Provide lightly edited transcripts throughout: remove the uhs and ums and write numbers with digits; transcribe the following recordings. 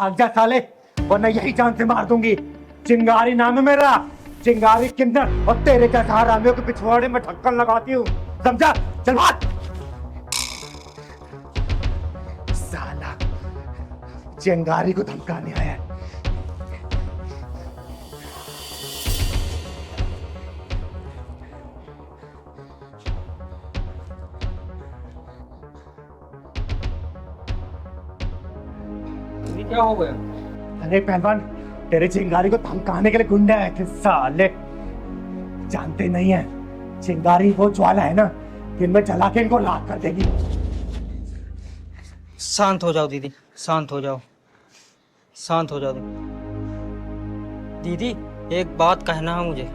भाग जा साले, वरना यही जान से मार दूंगी। चिंगारी नाम है मेरा, चिंगारी किन्नर, और तेरे जैसे हरामियों के पिछवाड़े में ढक्कन लगाती हूँ, समझा? चल भाग। साला चिंगारी को धमकाने आया है। क्या हो गया? अरे पहलवान, तेरे चिंगारी को धमकाने के लिए गुंडे आए थे साले। जानते नहीं है, चिंगारी वो ज्वाला है ना कि इनमें जला के इनको लाख कर देगी। शांत हो जाओ दीदी, शांत हो जाओ, शांत हो जाओ दीदी। एक बात कहना है मुझे।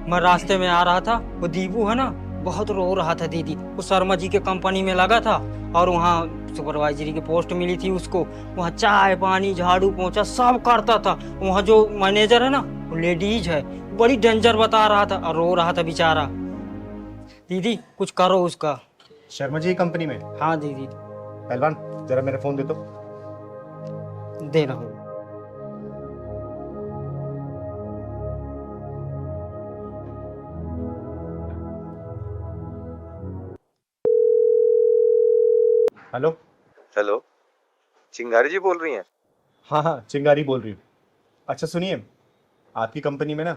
मैं रास्ते में आ रहा था, वो दीपू है ना, बहुत रो रहा था दीदी। वो शर्मा जी के कंपनी में लगा था और वहाँ सुपरवाइजरी की पोस्ट मिली थी उसको। वहाँ चाय पानी झाड़ू पोंछा सब करता था। वहाँ जो मैनेजर है ना, वो लेडीज है, बड़ी डेंजर बता रहा था और रो रहा था बेचारा। दीदी कुछ करो उसका। शर्मा जी कंपनी में? हाँ दीदी। पहलवान जरा मेरा फोन दे दो। दे रहा हूँ। हेलो। हेलो, चिंगारी जी बोल रही हैं? हाँ हाँ, चिंगारी बोल रही हूँ। अच्छा सुनिए, आपकी कंपनी में ना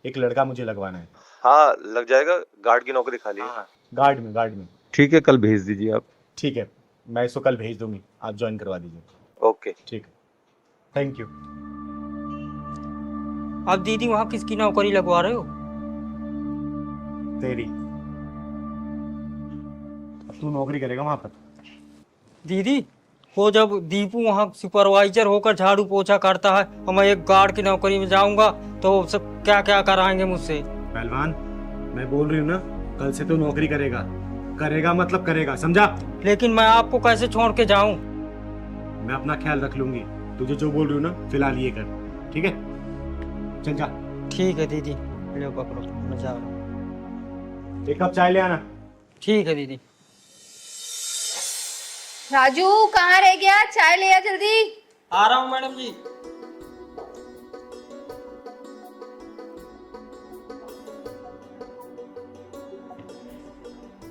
एक लड़का मुझे लगवाना है। हाँ लग जाएगा, गार्ड की नौकरी खाली है। गार्ड में। ठीक है, कल भेज दीजिए आप। ठीक है, मैं इसको कल भेज दूंगी, आप ज्वाइन करवा दीजिए। ओके ठीक है, थैंक यू। अब दीदी वहाँ किसकी नौकरी लगवा रहे हो? तेरी। अब तू नौकरी करेगा वहां पर। दीदी वो जब दीपू वहाँ सुपरवाइजर होकर झाड़ू पोछा करता है और मैं एक गार्ड की नौकरी में जाऊंगा तो सब क्या क्या कराएंगे मुझसे? पहलवान मैं बोल रही हूँ ना, कल से तू नौकरी करेगा मतलब करेगा, समझा? लेकिन मैं आपको कैसे छोड़ के जाऊं? मैं अपना ख्याल रख लूंगी, तुझे जो बोल रही हूँ ना फिलहाल ये कर, ठीक है? चल जा। ठीक है दीदी, ले पकड़ो, मैं जा रहा हूँ। एक कप चाय ले आना। ठीक है दीदी। राजू कहाँ रह गया? चाय ले आ जल्दी। आ रहा हूँ मैडम जी।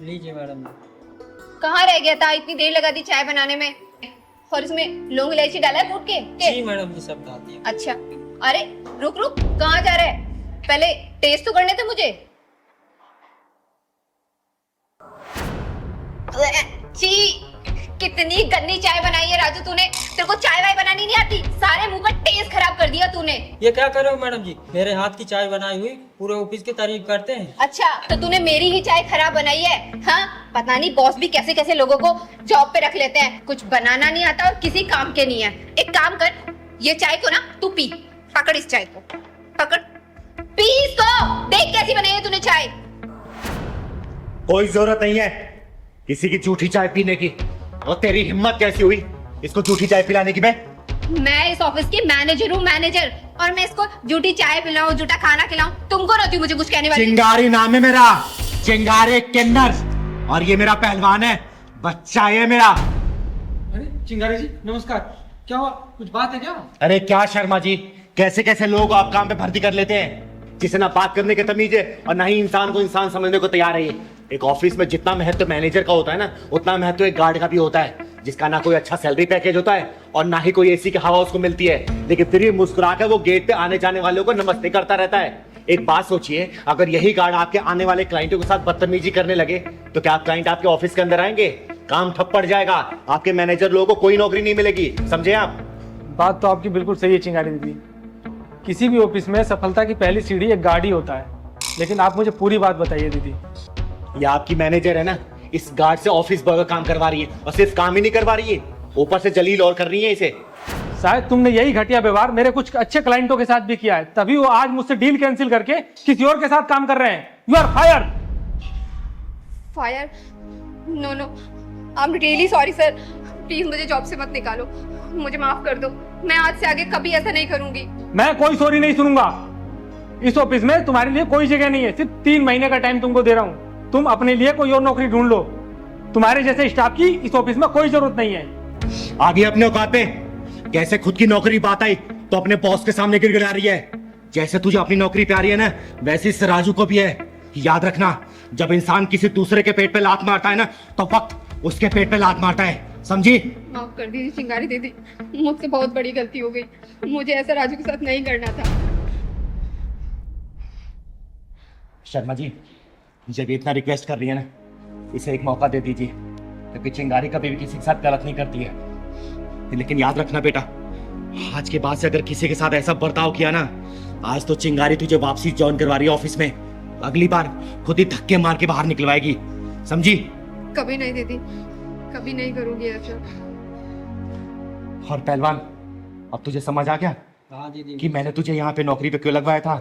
लीजिए मैडम जी। कहाँ रह गया था? इतनी देर लगा दी चाय बनाने में, और इसमें लौंग इलायची डाला है कूट के? जी मैडम जी, सब डाल दिया। अच्छा, अरे रुक रुक, कहाँ जा रहा है? पहले टेस्ट तो करने थे मुझे। छी, कितनी गंदी चाय बनाई है राजू तूने। तेरे को चाय वाय बनानी नहीं आती, सारे मुंह का टेस्ट खराब कर दिया तूने। ये क्या कर रहे हो मैडम जी? मेरे हाथ की चाय बनाई हुई पूरे ऑफिस की तारीफ करते हैं। अच्छा, तो तूने मेरी ही चाय खराब बनाई है? हाँ, पता नहीं बॉस भी कैसे कैसे लोगों को जॉब पे रख लेते हैं, कुछ बनाना नहीं आता और किसी काम के नहीं है। एक काम कर, ये चाय को ना तू पी, पकड़ इस चाय को, पकड़, पी इसको, देख कैसी बनाई है तूने चाय। कोई जरूरत नहीं है किसी की झूठी चाय पीने की, और तेरी हिम्मत कैसी हुई इसको झूठी चाय पिलाने की? मैं इस ऑफिस की मैनेजर हूँ, मैनेजर, और मैं इसको झूठी चाय पिलाऊं, झूठा खाना खिलाऊं? तुमको रहती मुझे कुछ कहने वाली? चिंगारी नाम है मेरा, चिंगारी किन्नर, और ये मेरा पहलवान है, बच्चा है मेरा। अरे चिंगारी जी नमस्कार, क्या हुआ, कुछ बात है क्या? अरे क्या शर्मा जी, कैसे कैसे लोग आप काम पे भर्ती कर लेते हैं, जिसे ना बात करने की तमीज है और ना ही इंसान को इंसान समझने को तैयार है। एक ऑफिस में जितना महत्व मैनेजर का होता है ना, उतना महत्व एक गार्ड का भी होता है, जिसका ना कोई अच्छा सैलरी पैकेज होता है और ना ही कोई एसी की हवा उसको मिलती है, लेकिन फिर भी मुस्कुराकर वो गेट पे आने जाने वालों को नमस्ते करता रहता है। एक बात सोचिए, अगर यही गार्ड आपके आने वाले क्लाइंटों के साथ बदतमीजी करने लगे तो क्या क्लाइंट आपके ऑफिस के अंदर आएंगे? काम ठप पड़ जाएगा, आपके मैनेजर लोगों को कोई नौकरी नहीं मिलेगी, समझे आप? बात तो आपकी बिल्कुल सही है चिंगारी दीदी, किसी भी ऑफिस में सफलता की पहली सीढ़ी एक गार्ड ही होता है। लेकिन आप मुझे पूरी बात बताइए दीदी। ये आपकी मैनेजर है ना, इस गार्ड से ऑफिस बर्गर काम करवा रही है, और सिर्फ काम ही नहीं करवा रही है, ऊपर से जलील और कर रही है इसे। शायद तुमने यही घटिया व्यवहार मेरे कुछ अच्छे क्लाइंटों के साथ भी किया है, तभी वो आज मुझसे डील कैंसिल करके किसी और के साथ काम कर रहे हैं। You are fire. Fire? No no, I am really sorry sir, please मुझे जॉब से मत निकालो, मुझे माफ कर दो, मैं आज से आगे कभी ऐसा नहीं करूंगी। मैं कोई सॉरी नहीं सुनूंगा, इस ऑफिस में तुम्हारे लिए कोई जगह नहीं है। सिर्फ 3 महीने का टाइम तुमको दे रहा हूँ, तुम अपने लिए कोई और नौकरी ढूंढ लो, तुम्हारे जैसे स्टाफ की इस ऑफिस में कोई जरूरत नहीं है। आगे अपने औकात पे, कैसे खुद की नौकरी बात आई तो अपने बॉस के सामने गिड़गिड़ा रही है। जैसे तुझे अपनी नौकरी पे आ रही है ना, वैसे इस राजू को भी है। याद रखना, जब इंसान किसी दूसरे के पेट पे लात मारता है ना, तो वक्त उसके पेट पे लात मारता है, समझी? माफ कर दीजिए चिंगारी दीदी, मुझसे बहुत बड़ी गलती हो गई। मुझे ऐसा राजू के साथ नहीं करना था। शर्मा जी, जब ये इतना रिक्वेस्ट कर रही है ना, इसे एक मौका दे दीजिए, क्योंकि चिंगारी कभी भी किसी के साथ गलत नहीं करती है। लेकिन याद रखना बेटा, आज के बाद से अगर किसी के साथ ऐसा बर्ताव किया ना, आज तो चिंगारी तुझे वापसी ज्वाइन करवा रही है ऑफिस में। अगली बार खुद ही धक्के मार के बाहर निकलवाएगी, समझी? कभी नहीं दीदी, कभी नहीं करूंगी ऐसा। और पहलवान, अब तुझे समझ आ गया हाँ दीदी। कि मैंने तुझे यहाँ पे नौकरी पे क्यों लगवाया था?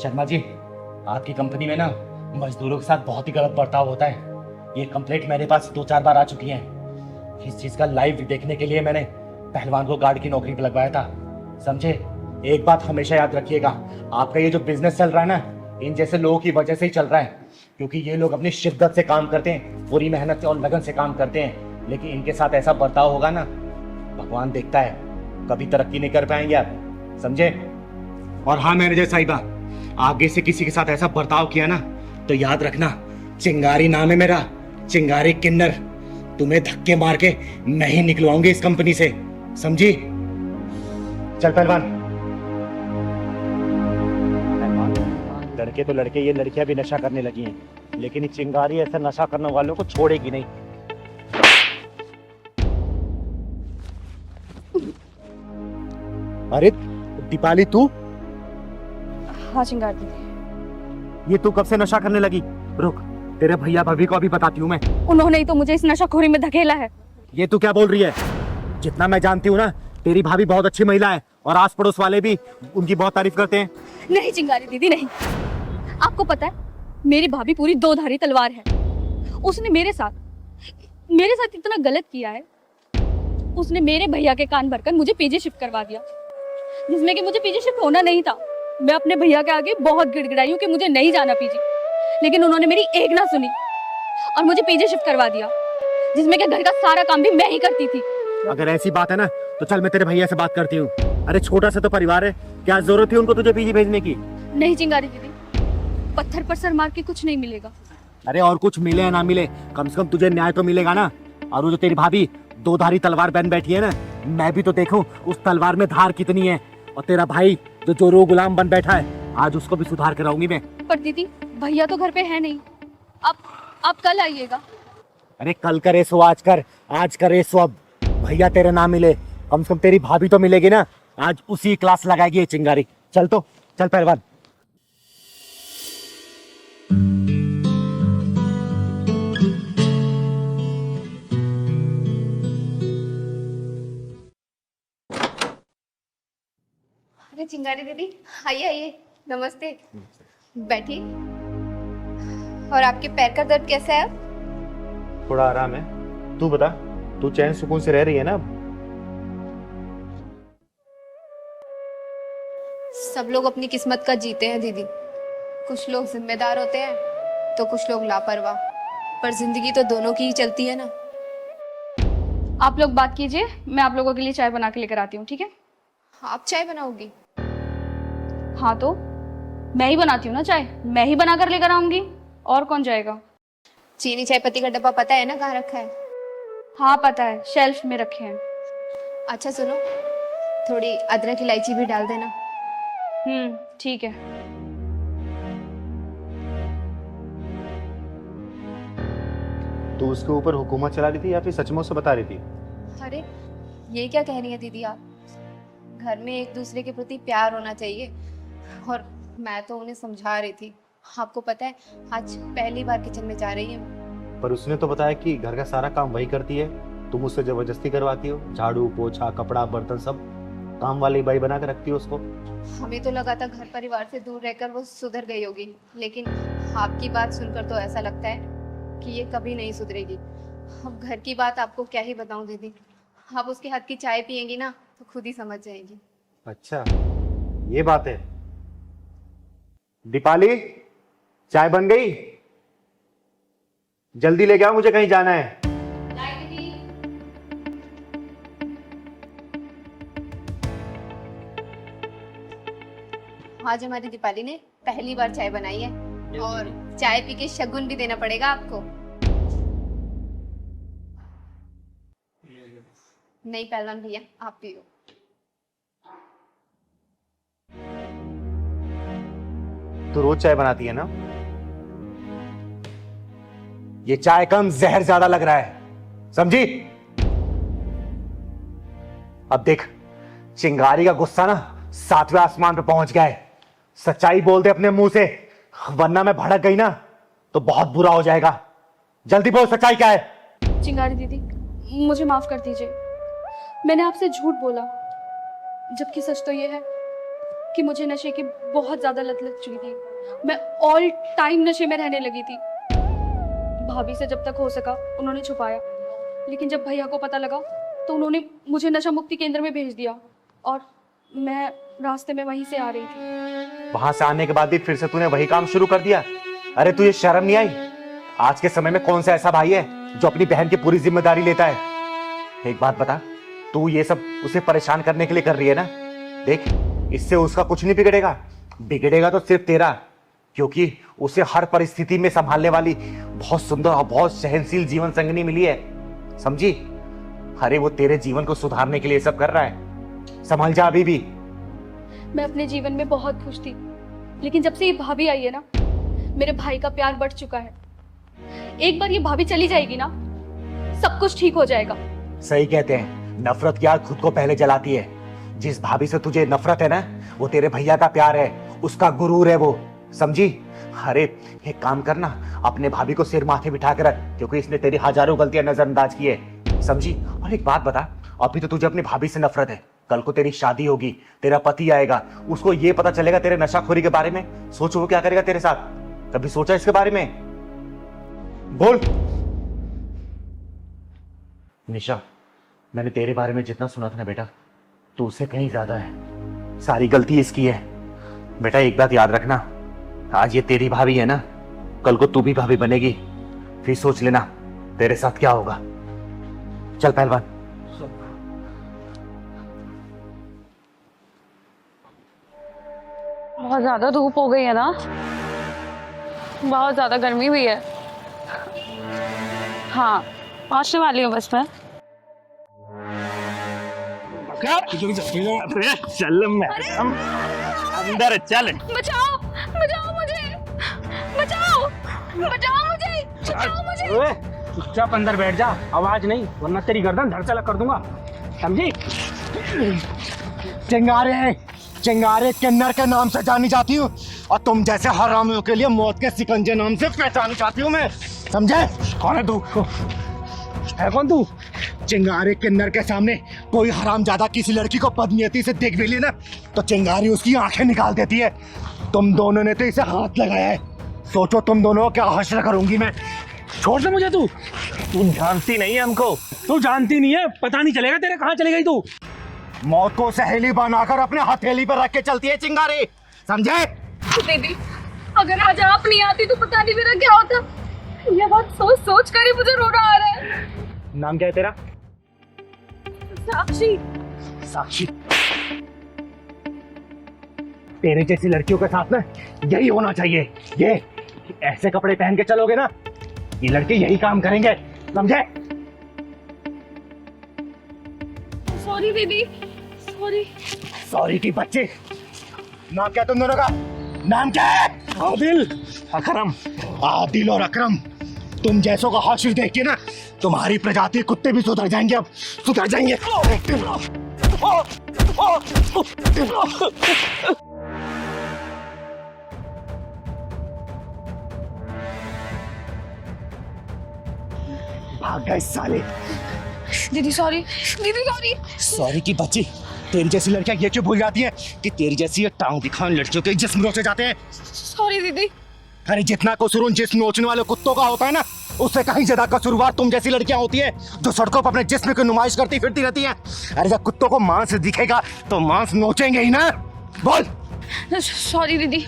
शर्मा जी, आपकी कंपनी में ना मजदूरों के साथ बहुत ही गलत बर्ताव होता है। ये कंप्लेंट मेरे पास 2-4 बार आ चुकी है। इस चीज का लाइव देखने के लिए मैंने पहलवान को गार्ड की नौकरी पे लगवाया था, समझे? एक बात हमेशा याद रखिएगा, आपका ये जो बिजनेस चल रहा है ना, इन जैसे लोगों की वजह से ही चल रहा है। क्योंकि ये लोग अपनी शिद्दत से काम करते हैं, पूरी मेहनत से और लगन से काम करते हैं, लेकिन इनके साथ ऐसा बर्ताव होगा ना, भगवान देखता है, कभी तरक्की नहीं कर पाएंगे आप, समझे? और हाँ मैनेजर साहिबा, आगे से किसी के साथ ऐसा बर्ताव किया ना, तो याद रखना, चिंगारी नाम है मेरा, चिंगारी किन्नर। तुम्हें धक्के मार के मैं ही निकलवाऊंगी इस कंपनी से, समझी? चल पहलवान। लड़के तो लड़के, ये लड़कियां भी नशा करने लगी हैं, लेकिन ये चिंगारी ऐसा नशा करने वालों को छोड़ेगी नहीं। अरे दीपाली, तू? हाँ चिंगार दीदी। ये तू कब से नशा करने लगी? रुक, तेरे भैया भाभी को अभी बताती हूँ मैं। उन्होंने ही तो मुझे इस नशाखोरी में धकेला है। ये तू क्या बोल रही है? जितना मैं जानती हूँ ना, तेरी भाभी बहुत अच्छी महिला है और आस पड़ोस वाले भी उनकी बहुत तारीफ करते हैं। नहीं चिंगारी दीदी नहीं। आपको पता है, मेरी भाभी पूरी दो धारी तलवार है। उसने मेरे साथ इतना गलत किया है। उसने मेरे भैया के कान भरकर मुझे पीजी शिफ्ट करवा दिया, जिसमें कि मुझे पीजी शिफ्ट होना नहीं था। मैं अपने भैया के आगे बहुत गिड़गिड़ाई हूँ कि मुझे नहीं जाना पीजी, लेकिन उन्होंने मेरी एक ना सुनी और मुझे पीजी शिफ्ट करवा दिया, जिसमें कि घर का सारा काम भी मैं ही करती थी। अगर ऐसी बात है ना, तो चल मैं तेरे भैया से बात करती हूँ। अरे छोटा सा तो परिवार है, क्या जरूरत थी उनको तुझे पीजी भेजने की? नहीं चिंगारी दीदी, पत्थर पर सर मार के कुछ नहीं मिलेगा। अरे और कुछ मिले या ना मिले, कम से कम तुझे न्याय तो मिलेगा ना। और वो जो तेरी भाभी दो धारी तलवार बन बैठी है ना, मैं भी तो देखूं उस तलवार में धार कितनी है। और तेरा भाई जो चोरों गुलाम बन बैठा है, आज उसको भी सुधार कराऊंगी मैं। पर दीदी, भैया तो घर पे है नहीं। आप कल आइएगा। अरे कल करे सो आज कर, आज करे सो अब। भैया तेरे ना मिले, कम से कम तेरी भाभी तो मिलेगी ना। आज उसी क्लास लगाएगी ये चिंगारी। चल तो चल पहलवान। अरे चिंगारी दीदी, आइए आइए, नमस्ते, बैठिए। और आपके पैर का दर्द कैसा है? थोड़ा आराम है। तू बता, तू चैन सुकून से रह रही है ना? सब लोग अपनी किस्मत का जीते हैं दीदी। कुछ लोग जिम्मेदार होते हैं तो कुछ लोग लापरवाह, पर जिंदगी तो दोनों की ही चलती है ना। आप लोग बात कीजिए, मैं आप लोगों के लिए चाय बना के लेकर आती हूँ, ठीक है? आप चाय बनाओगी? हाँ तो मैं ही बनाती हूँ ना चाय, मैं ही बना कर लेकर आऊंगी, और कौन जाएगा? चीनी चाय पत्ती का डब्बा पता है ना कहाँ रखा है? हाँ पता है, शेल्फ में रखे हैं। अच्छा सुनो, थोड़ी अदरक इलायची भी डाल देना। ठीक है। तू उसके ऊपर हुकूमत चला रही थी या फिर सचमुच से बता रही थी? अरे ये क्या कह रही है दीदी आप? घर में एक दूसरे के प्रति प्यार होना चाहिए, और मैं तो उन्हें समझा रही थी। आपको पता है, आज पहली बार किचन में जा रही है। पर उसने तो बताया कि घर का सारा काम वही करती है, तुम उससे जबरदस्ती करवाती हो। झाड़ू पोछा कपड़ा बर्तन सब काम वाली बाई बना के रखती हो उसको। हमें तो लगा था घर परिवार से दूर रहकर वो सुधर गई होगी, लेकिन आपकी बात सुनकर तो ऐसा लगता है कि ये कभी नहीं सुधरेगी। अब घर की बात आपको क्या ही बताऊं दीदी, आप उसके हाथ की चाय पियेंगी ना तो खुद ही समझ जाएंगी। अच्छा ये बात है। दीपाली, चाय बन गई? जल्दी ले गया, मुझे कहीं जाना है। आज हमारी दीपाली ने पहली बार चाय बनाई है और चाय पी के शगुन भी देना पड़ेगा आपको। नहीं पहलवान भैया, आप पियो। तू रोज चाय बनाती है ना? ये चाय कम जहर ज्यादा लग रहा है, समझी? अब देख, चिंगारी का गुस्सा ना 7वें आसमान पे पहुंच गया है। सच्चाई बोल दे अपने मुंह से, वरना मैं भड़क गई ना तो बहुत बुरा हो जाएगा। जल्दी बोल, सच्चाई क्या है? चिंगारी दीदी, मुझे माफ कर दीजिए। मैंने आपसे झूठ बोला, जबकि सच तो ये है कि मुझे नशे की बहुत ज्यादा लत लग चुकी थी। मैं ऑल टाइम नशे में रहने लगी थी। भाभी से जब तक हो सका उन्होंने छुपाया, लेकिन जब भैया को पता लगा तो उन्होंने मुझे नशा मुक्ति केंद्र में भेज दिया और मैं रास्ते में वहीं से आ रही थी। वहां से आने के बाद भी फिर से तूने वही काम शुरू कर दिया? अरे तुझे शर्म नहीं आई? आज के समय में कौन सा ऐसा भाई है जो अपनी बहन की पूरी जिम्मेदारी लेता है? एक बात बता, तू ये सब उसे परेशान करने के लिए कर रही है ना? देख, इससे उसका कुछ नहीं बिगड़ेगा। बिगड़ेगा तो सिर्फ तेरा, क्योंकि उसे हर परिस्थिति में संभालने वाली बहुत सुंदर और बहुत सहनशील जीवन संगनी मिली है, समझी? अरे वो तेरे जीवन को सुधारने के लिए सब कर रहा है, संभल जा अभी भी। मैं अपने जीवन में बहुत खुश थी, लेकिन जब से ये भाभी आई है ना, मेरे भाई का प्यार बढ़ चुका है। एक बार ये भाभी चली जाएगी ना, सब कुछ ठीक हो जाएगा। सही कहते हैं, नफरत की आग खुद को पहले जलाती है। जिस भाभी से तुझे नफरत है ना, वो तेरे भैया का प्यार है, उसका गुरूर है वो, समझी? अरे एक काम करना, अपने भाभी को सिर माथे बिठा कर रख, क्योंकि इसने तेरी हजारों गलतियां नजरअंदाज की है, समझी? और एक बात बता, अभी तो तुझे अपनी भाभी से नफरत है, कल को तेरी शादी होगी, तेरा पति आएगा, उसको ये पता चलेगा तेरे नशाखोरी के बारे में, सोचो वो क्या करेगा तेरे साथ? कभी सोचा इसके बारे में? बोल। निशा, मैंने तेरे बारे में जितना सुना था ना बेटा, तो उससे कहीं ज्यादा है। सारी गलती इसकी है। बेटा एक बात याद रखना, आज ये तेरी भाभी है ना, कल को तू भी भाभी बनेगी, फिर सोच लेना तेरे साथ क्या होगा। चल पहलवान। बहुत ज्यादा धूप हो गई है ना, बहुत ज्यादा गर्मी भी है। हाँ, पहुंचने वाली हूँ बस मैं। चल मैडम, अंदर चल। बचाओ, बचाओ मुझे, बचाओ, बचाओ मुझे, बचाओ मुझे। चुपचाप अंदर बैठ जा, आवाज नहीं, वरना तेरी गर्दन धड़ से अलग कर दूंगा, समझी? चिंगारे, चिंगारे किन्नर के नाम से जानी जाती हूँ, और तुम जैसे हरामियों के लिए मौत के सिकंजे नाम से पहचानी जाती हूँ मैं, समझे? कौन है तू? है कौन तू? चिंगारे किन्नर के सामने कोई हरामजादा किसी लड़की को बदनीयती से देख भी ली ना, तो चिंगारी उसकी आंखें निकाल देती है। तुम दोनों ने तो इसे हाथ लगाया है, सोचो तुम दोनों को क्या हश्र करूंगी मैं। छोड़ दे मुझे, तू जानती नहीं है हमको, तू जानती नहीं है, पता नहीं चलेगा तेरे कहाँ चली गई तू। मौत को सहेली बनाकर अपने हथेली पर रख के चलती है चिंगारी, समझे? दीदी, अगर आज आप नहीं आती तो पता नहीं मेरा क्या होता। ये बात सोच सोच कर ही मुझे रोना आ रहा है। नाम क्या है तेरा? साक्षी। साक्षी, तेरे जैसी लड़कियों के साथ ना यही होना चाहिए। ये ऐसे कपड़े पहन के चलोगे ना, ये लड़के यही काम करेंगे, समझे? सॉरी दीदी, सॉरी। सॉरी की बच्चे। नाम क्या तुम दोनों का? नाम क्या है? आदिल, अकरम। आदिल और अकरम, तुम जैसों का हाशिर देख के ना तुम्हारी प्रजाति कुत्ते भी सुधर जाएंगे, अब सुधर जाएंगे। भाग गए साले। दीदी सॉरी, दीदी सॉरी। सॉरी की बच्ची, तेरी जैसी लड़कियां ये क्यों भूल जाती है कि तेरी जैसी ये टांग दिखाने लड़कियों के जिस्म नोचे जाते हैं। सॉरी दीदी। अरे जितना कसूर जिस्म नोचने वाले कुत्तों का होता है ना, उससे कहीं ज्यादा कसूरवार तुम जैसी लड़कियां होती है जो सड़कों पर अपने जिस्म की नुमाइश करती फिरती रहती हैं। अरे जब कुत्तों को मांस दिखेगा तो मांस नोचेंगे ही ना। बोल। सॉरी दीदी,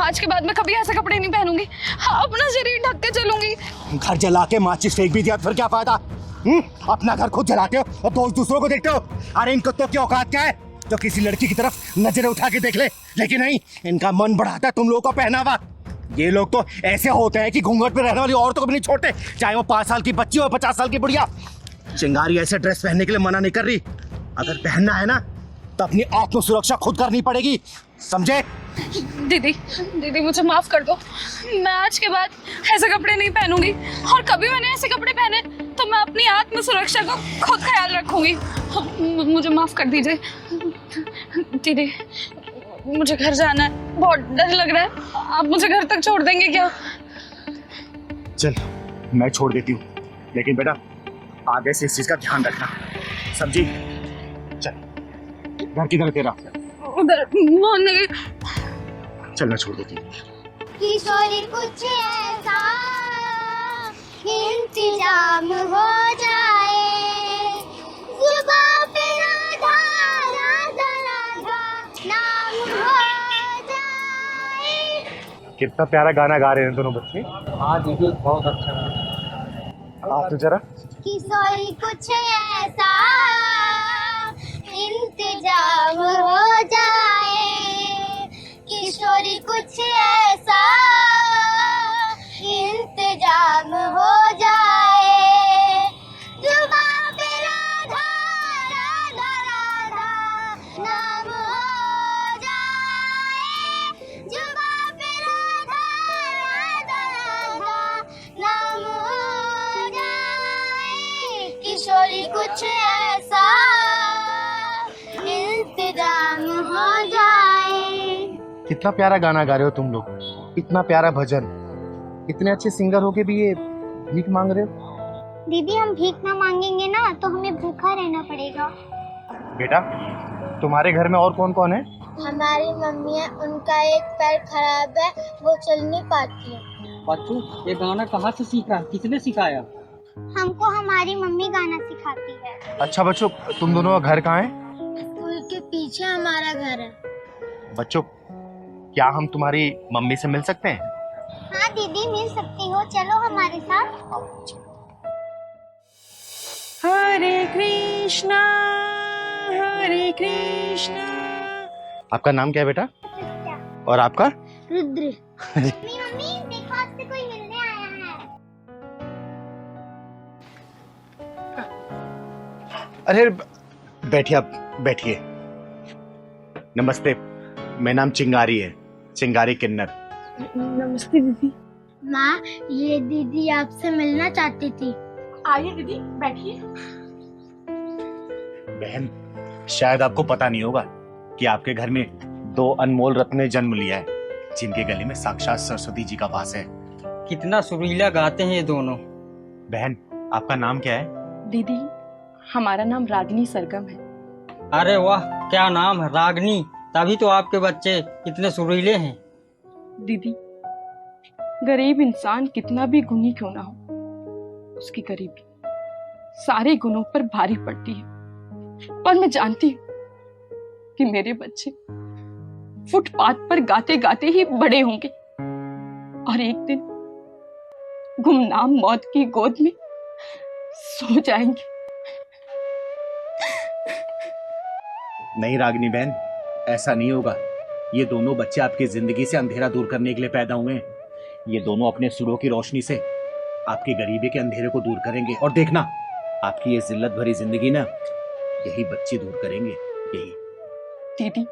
आज के बाद मैं कभी ऐसे कपड़े नहीं पहनूंगी, अपना शरीर ढक के चलूंगी। घर जला के माचिस फेंक भी दिया तो फिर क्या फायदा? अपना घर खुद जलाते हो और दोस्त दूसरों को देखते हो। अरे इन कुत्तों की औकात क्या है? तो किसी लड़की की तरफ नजरें उठा के देख ले, लेकिन नहीं, इनका मन बढ़ाता है तुम लोगों का पहनावा। ये लोग तो ऐसे होते हैं कि घूंघट पे रहने वाली औरतों को भी नहीं छोड़ते, चाहे वो 5 साल की बच्ची हो 50 साल की बुढ़िया। चिंगारी ऐसे ड्रेस पहनने के लिए मना नहीं कर रही, अगर पहनना है ना तो अपनी आत्म सुरक्षा खुद करनी पड़ेगी, समझे? दीदी दीदी मुझे माफ कर दो, मैं आज के बाद ऐसे कपड़े नहीं पहनूंगी, और कभी मैंने ऐसे कपड़े पहने तो मैं अपनी आत्म सुरक्षा का खुद ख्याल रखूंगी। मुझे माफ कर दीजिए दीदी, मुझे घर जाना है, बहुत डर लग रहा है, आप मुझे घर तक छोड़ देंगे क्या? चल मैं छोड़ देती हूँ, लेकिन बेटा आगे से इस चीज का ध्यान रखना, समझी? चल, घर किधर तेरा? उधर मोहल्ले के। चल मैं छोड़ देती हूँ। किशोरी कुछ ऐसा इंतजाम हो जाए, जुबां पे राधा राधा राधा नाम हो जाए। कितना प्यारा गाना गा रहे हैं दोनों बच्चे। हाँ दीदी बहुत अच्छा है। आप तो जरा। किशोरी कुछ ऐसा इंतजाम हो जाए, किशोरी कुछ ऐसा इंतजाम हो जाए, जुबां पे राधा राधा राधा नाम हो जाए, जुबां पे राधा राधा राधा नाम हो जाए, किशोरी कुछ ऐसा इंतजाम हो जाए। कितना प्यारा गाना गा रहे हो तुम लोग, इतना प्यारा भजन। इतने अच्छे सिंगर होके भी ये भीख मांग रहे हो। दीदी हम भीख ना मांगेंगे ना तो हमें भूखा रहना पड़ेगा। बेटा तुम्हारे घर में और कौन कौन है? हमारी मम्मी है, उनका एक पैर खराब है, वो चल नहीं पाती है। बच्चों ये गाना कहाँ से सीखा, किसने सिखाया? हमको हमारी मम्मी गाना सिखाती है। अच्छा बच्चों तुम दोनों का घर कहाँ है? स्कूल के पीछे हमारा घर है। बच्चों क्या हम तुम्हारी मम्मी से मिल सकते हैं? हाँ दीदी मिल सकती हो, चलो हमारे साथ। हरे कृष्णा हरे कृष्णा। आपका नाम क्या है बेटा? और आपका? रुद्र। मम्मी देखो आपसे कोई मिलने आया है। अरे बैठिए, आप बैठिए। नमस्ते, मेरा नाम चिंगारी है, चिंगारी किन्नर। नमस्ते दीदी। माँ ये दीदी आपसे मिलना चाहती थी। आइए दीदी बैठिए। बहन शायद आपको पता नहीं होगा कि आपके घर में 2 अनमोल रत्न ने जन्म लिया है, जिनके गले में साक्षात सरस्वती जी का वास है। कितना सुरीला गाते हैं ये दोनों। बहन आपका नाम क्या है? दीदी हमारा नाम रागिनी सरगम है। अरे वाह क्या नाम है, रागनी, तभी तो आपके बच्चे इतने सुरीले हैं। दीदी गरीब इंसान कितना भी गुणी क्यों ना हो, उसकी गरीबी सारे गुणों पर भारी पड़ती है। पर मैं जानती हूँ कि मेरे बच्चे फुटपाथ पर गाते गाते ही बड़े होंगे और एक दिन गुमनाम मौत की गोद में सो जाएंगे। नहीं रागिनी बहन, ऐसा नहीं होगा। ये दोनों बच्चे आपकी जिंदगी से अंधेरा दूर करने के लिए पैदा हुए हैं। ये दोनों अपने सुरों की रोशनी से आपकी गरीबी के अंधेरे को दूर करेंगे, और देखना आपकी ये जिल्लत भरी जिंदगी ना यही बच्चे दूर करेंगे। यही। दीदी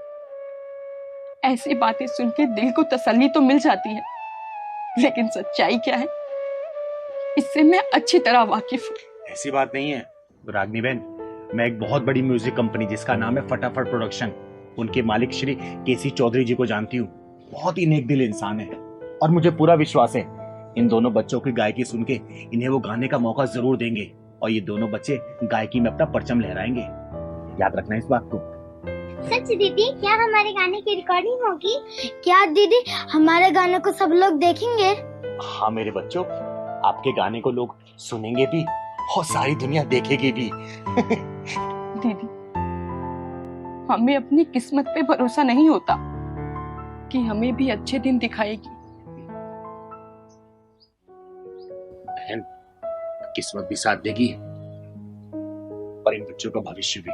ऐसी बातें सुन के दिल को तसल्ली तो मिल जाती है, लेकिन सच्चाई क्या है इससे मैं अच्छी तरह वाकिफ हूँ। ऐसी बात नहीं है रागिनी बहन, मैं एक बहुत बड़ी म्यूजिक कंपनी जिसका नाम है फटाफट प्रोडक्शन, उनके मालिक श्री केसी चौधरी जी को जानती हूँ। बहुत ही नेक दिल इंसान है, और मुझे पूरा विश्वास है इन दोनों बच्चों की गायकी सुन के इन्हें वो गाने का मौका जरूर देंगे, और ये दोनों बच्चे गायकी में अपना परचम लहराएंगे। याद रखना इस बात को। सच दीदी, क्या हमारे गाने की रिकॉर्डिंग होगी? क्या दीदी हमारे गाने को सब लोग देखेंगे? हाँ मेरे बच्चों, आपके गाने को लोग सुनेंगे भी और सारी दुनिया देखेगी भी। दीदी हमें अपनी किस्मत पे भरोसा नहीं होता कि हमें भी अच्छे दिन दिखाएगी। बहन किस्मत भी साथ देगी, पर इन बच्चों का भविष्य भी।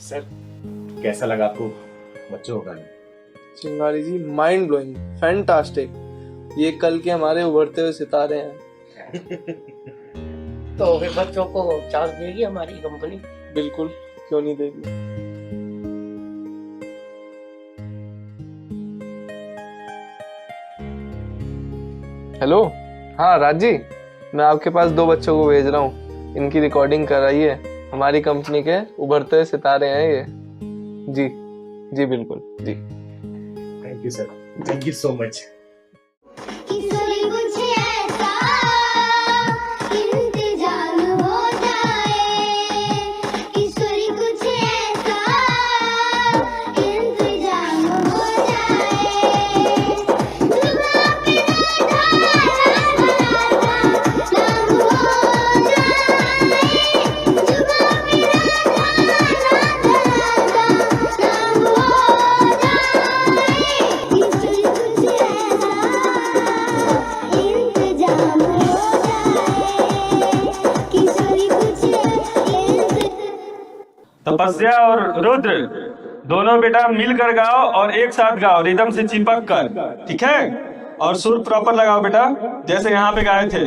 सर कैसा लगा आपको बच्चों का? चिंगारी जी माइंड ब्लोइंग, फैंटास्टिक। ये कल के हमारे उभरते हुए सितारे हैं। तो फिर बच्चों को चांस देगी हमारी कंपनी? बिल्कुल, क्यों नहीं देगी। हेलो, हाँ राज जी, मैं आपके पास 2 बच्चों को भेज रहा हूँ। इनकी रिकॉर्डिंग कराइए। हमारी कंपनी के उभरते हुए सितारे हैं ये। जी जी बिल्कुल जी। Thank you sir, thank you so much. Tapasya और रुद्र दोनों बेटा मिलकर गाओ और एक साथ गाओ, रिदम से चिपक कर, ठीक है? और सुर प्रॉपर लगाओ बेटा, जैसे यहाँ पे गाए थे।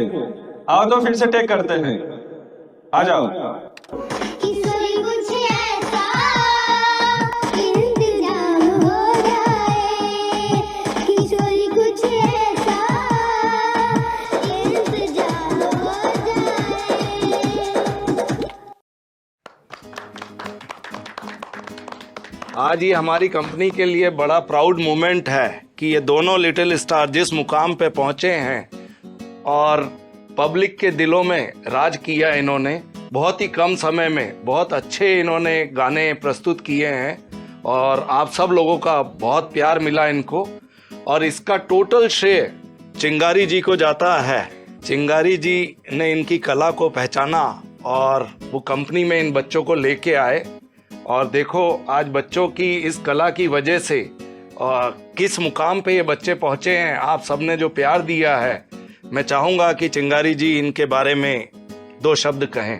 आओ तो फिर से टेक करते हैं, आ जाओ। आज ये हमारी कंपनी के लिए बड़ा प्राउड मोमेंट है कि ये दोनों लिटिल स्टार जिस मुकाम पे पहुंचे हैं और पब्लिक के दिलों में राज किया इन्होंने। बहुत ही कम समय में बहुत अच्छे इन्होंने गाने प्रस्तुत किए हैं और आप सब लोगों का बहुत प्यार मिला इनको, और इसका टोटल श्रेय चिंगारी जी को जाता है। चिंगारी जी ने इनकी कला को पहचाना और वो कंपनी में इन बच्चों को लेके आए, और देखो आज बच्चों की इस कला की वजह से किस मुकाम पे ये बच्चे पहुंचे हैं। आप सबने जो प्यार दिया है, मैं चाहूंगा कि चिंगारी जी इनके बारे में 2 शब्द कहें।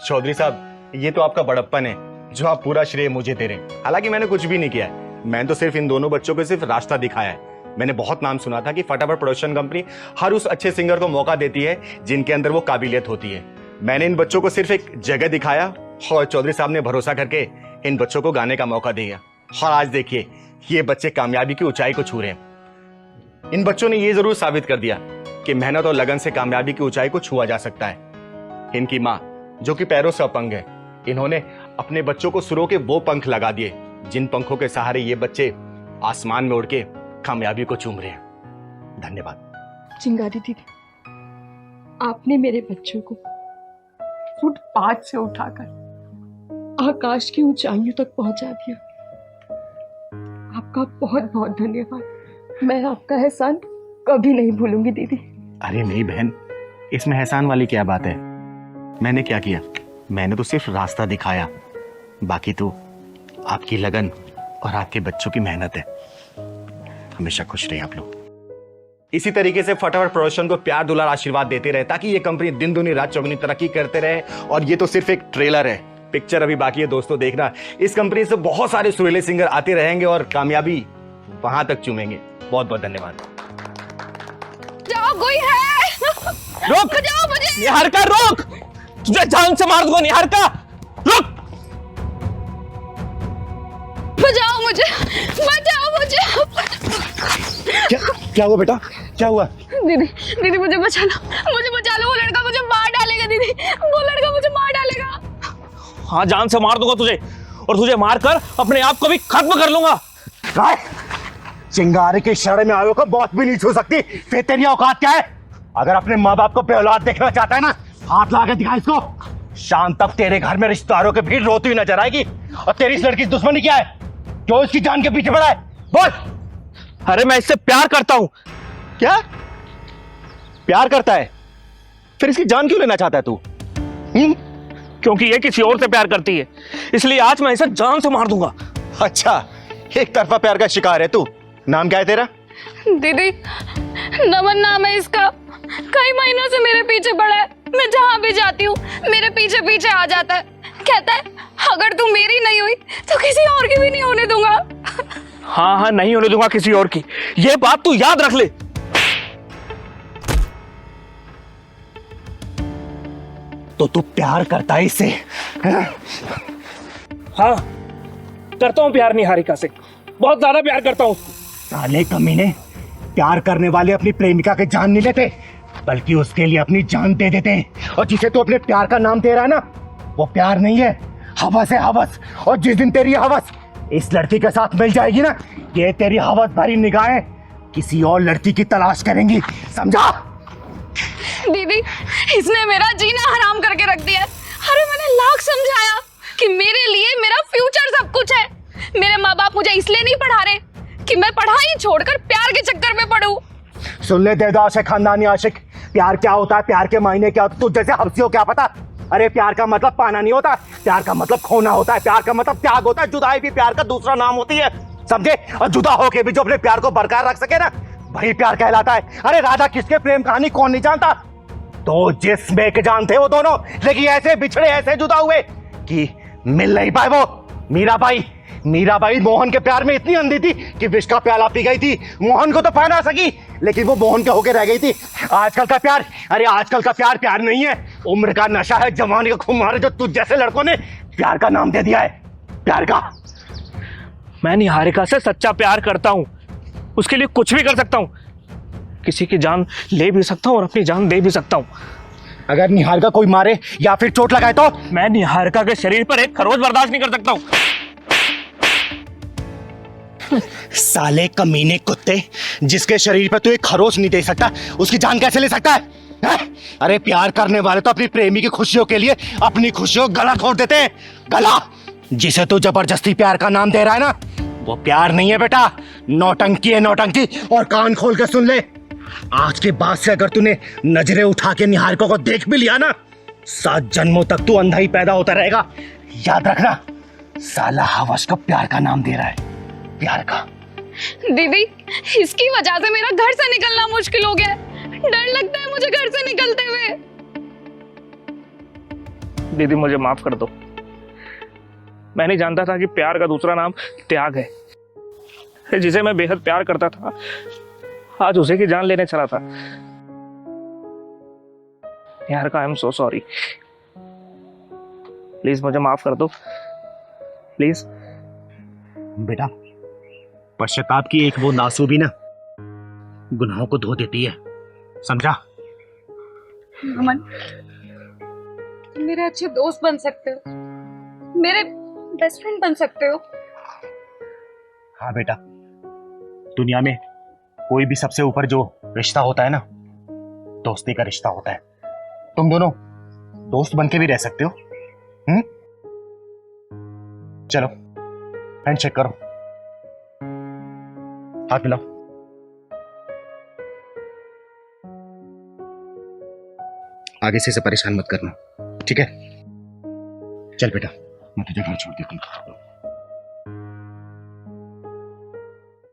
चौधरी साहब, ये तो आपका बड़प्पन है जो आप पूरा श्रेय मुझे दे रहे हैं। हालांकि मैंने कुछ भी नहीं किया है, मैंने तो सिर्फ इन दोनों बच्चों को सिर्फ रास्ता दिखाया है। मैंने बहुत नाम सुना था कि फटाफट प्रोडक्शन कंपनी हर उस अच्छे सिंगर को मौका देती है जिनके अंदर वो काबिलियत होती है। मैंने इन बच्चों को सिर्फ एक जगह दिखाया और चौधरी साहब ने भरोसा करके इन बच्चों को गाने का मौका दिया, और आज देखिए ये बच्चे कामयाबी की ऊंचाई को छू रहे हैं। इन बच्चों ने ये जरूर साबित कर दिया कि मेहनत और लगन से कामयाबी की ऊंचाई को छुआ जा सकता है। इनकी माँ जो कि पैरों से अपंग है, इन्होंने अपने बच्चों को सुरों के वो पंख लगा दिए जिन पंखों के सहारे ये बच्चे आसमान में उड़ के कामयाबी को चूम रहे हैं। धन्यवाद। चिंगारी दीदी, आपने मेरे बच्चों को फुटपाथ से उठाकर आकाश की ऊंचाइयों तक पहुंचा दिया। आपका बहुत बहुत धन्यवाद। मैं आपका एहसान कभी नहीं भूलूंगी दीदी। अरे नहीं बहन, इसमें एहसान वाली क्या बात है? मैंने क्या किया? मैंने तो सिर्फ रास्ता दिखाया, बाकी तो आपकी लगन और आपके बच्चों की मेहनत है। हमेशा खुश रहिए आप लोग। इसी तरीके से फटाफट प्रोडक्शन को प्यार दुलार आशीर्वाद देते रहे ताकि ये कंपनी दिन दुनी रात चौगुनी तरक्की करते रहे। और ये तो सिर्फ एक ट्रेलर है, पिक्चर अभी बाकी है दोस्तों देखना। इस कंपनी से बहुत सारे सुरीले सिंगर आते रहेंगे और कामयाबी वहां तक चूमेंगे। बहुत बहुत धन्यवाद। जाओ, कोई है। रोक, बचाओ मुझे। निहारिका रोक, तुझे जान से मार दूंगा। निहारिका रुक, बचाओ मुझे, बचाओ मुझे। क्या हुआ बेटा, क्या हुआ? दीदी, दीदी मुझे बचा लो, मुझे बचा लो। वो लड़का मुझे मार डालेगा दीदी, वो लड़का मुझे मार डालेगा। हाँ जान से मार दूंगा तुझे, और तुझे मारकर अपने आप को भी खत्म कर लूंगा। चिंगारी के इशारे में आयो को बहुत भी नहीं छू सकती। फिर तेरी औकात क्या है? अगर अपने माँ बाप को बेऔलाद देखना चाहता है ना, हाथ ला के दिखा इसको। शाम तक तेरे घर में रिश्तेदारों के भीड़ रोती हुई नजर आएगी। और तेरी इस लड़की की दुश्मनी क्या है? क्यों इसकी जान के पीछे पड़ा है? बोल। अरे मैं इससे प्यार करता हूँ। क्या प्यार करता है? फिर इसकी जान क्यों लेना चाहता है तू? क्योंकि ये किसी और से प्यार करती है, इसलिए आज मैं इसे जान से मार दूंगा। अच्छा, एक तरफा प्यार का शिकार है तू। नाम क्या है तेरा? दीदी, नमन नाम है इसका। कई महीनों से मेरे पीछे पड़ा है। मैं जहाँ भी जाती हूँ मेरे पीछे पीछे आ जाता है। कहता है अगर तू मेरी नहीं हुई तो किसी और की भी नहीं होने दूंगा। हाँ हाँ, नहीं होने दूंगा किसी और की, ये बात तू याद रख ले। तो तू प्यार करता है इससे? हाँ, करता हूँ प्यार निहारिका से, बहुत ज्यादा प्यार करता हूँ उसको। साले कमीने, प्यार करने वाले अपनी प्रेमिका के जान नहीं लेते, बल्कि उसके लिए अपनी जान दे देते हैं। और जिसे तू अपने प्यार का नाम दे रहा है ना, वो प्यार नहीं है, हवस है, हवस। और जिस दिन तेरी हवस इस लड़की के साथ मिल जाएगी ना, ये तेरी हवस भरी निगाहें किसी और लड़की की तलाश करेंगी, समझा? दीदी, इसने मेरा जीना हराम करके रख दिया। अरे मैंने लाख समझाया कि मेरे लिए मेरा फ्यूचर सब कुछ है। मेरे माँ बाप मुझे इसलिए नहीं पढ़ा रहे कि मैं पढ़ाई छोड़कर प्यार के चक्कर में पढ़ूं। सुन ले देवदास है खानदानी आशिक, प्यार क्या होता है, प्यार के मायने क्या होता है, तू जैसे हफ्सी हो क्या पता? अरे प्यार का मतलब पाना नहीं होता, प्यार का मतलब खोना होता है, प्यार का मतलब त्याग होता है, जुदाई भी प्यार का दूसरा नाम होती है, समझे? और जुदा होके भी जो अपने प्यार को बरकरार रख सके ना, वही प्यार कहलाता है। अरे राधा कृष्ण के प्रेम कहानी कौन नहीं जानता? तो जिसमें के जानते वो दोनों, लेकिन ऐसे बिछड़े, ऐसे जुदा हुए कि मिल नहीं पाए वो। मीराबाई मोहन के प्यार में इतनी अंधी थी कि विष का प्याला पी गई थी। मोहन को तो पा ना सकी, लेकिन वो मोहन के होके रह गई थी। आजकल का प्यार, अरे आजकल का प्यार प्यार नहीं है, उम्र का नशा है, जवानी का खुमार है, जो तुझ जैसे लड़कों ने प्यार का नाम दे दिया है। प्यार का मैं निहारिका से सच्चा प्यार करता हूँ, उसके लिए कुछ भी कर सकता हूँ, किसी की जान ले भी सकता हूँ और अपनी जान दे भी सकता हूँ। अगर निहारिका कोई मारे या फिर चोट लगाए तो? मैं निहारिका के शरीर पर एक खरोच बर्दाश्त नहीं कर सकता हूँ। साले कमीने कुत्ते, जिसके शरीर पर तू एक खरोच नहीं दे सकता, उसकी जान कैसे ले सकता है? अरे प्यार करने वाले तो अपनी प्रेमी की खुशियों के लिए अपनी खुशियों गला घोट देते हैं, गला। जिसे तू जबरदस्ती प्यार का नाम दे रहा है ना, वो प्यार नहीं है बेटा, नौटंकी है, नौटंकी। और कान खोल के सुन ले, आज के बाद से अगर तूने नजरें उठा के निहारिका को देख भी लिया ना, 7 जन्मों तक तू अंधा ही पैदा होता रहेगा। याद रखना, साला हवस को प्यार का नाम दे रहा है, प्यार का। दीदी, इसकी वजह से मेरा घर से निकलना मुश्किल हो गया। डर लगता है मुझे घर से निकलते हुए। दीदी मुझे माफ कर दो, मैं नहीं जानता था कि प्यार का दूसरा नाम त्याग है। जिसे मैं बेहद प्यार करता था, आज उसे की जान लेने चला था। यार का I am so sorry, please मुझे माफ कर दो, प्लीज। बेटा, पश्चाताप की एक वो नासू भी ना गुनाहों को धो देती है, समझा? अमन, तुम मेरे अच्छे दोस्त बन सकते हो, मेरे बेस्ट फ्रेंड बन सकते हो। हाँ बेटा, दुनिया में कोई भी सबसे ऊपर जो रिश्ता होता है ना, दोस्ती का रिश्ता होता है। तुम दोनों दोस्त बन के भी रह सकते हो। चलो हैंडशेक करो, हाथ मिलाओ। आगे से इसे परेशान मत करना, ठीक है? चल बेटा, मैं तुझे घर छोड़ देता हूँ।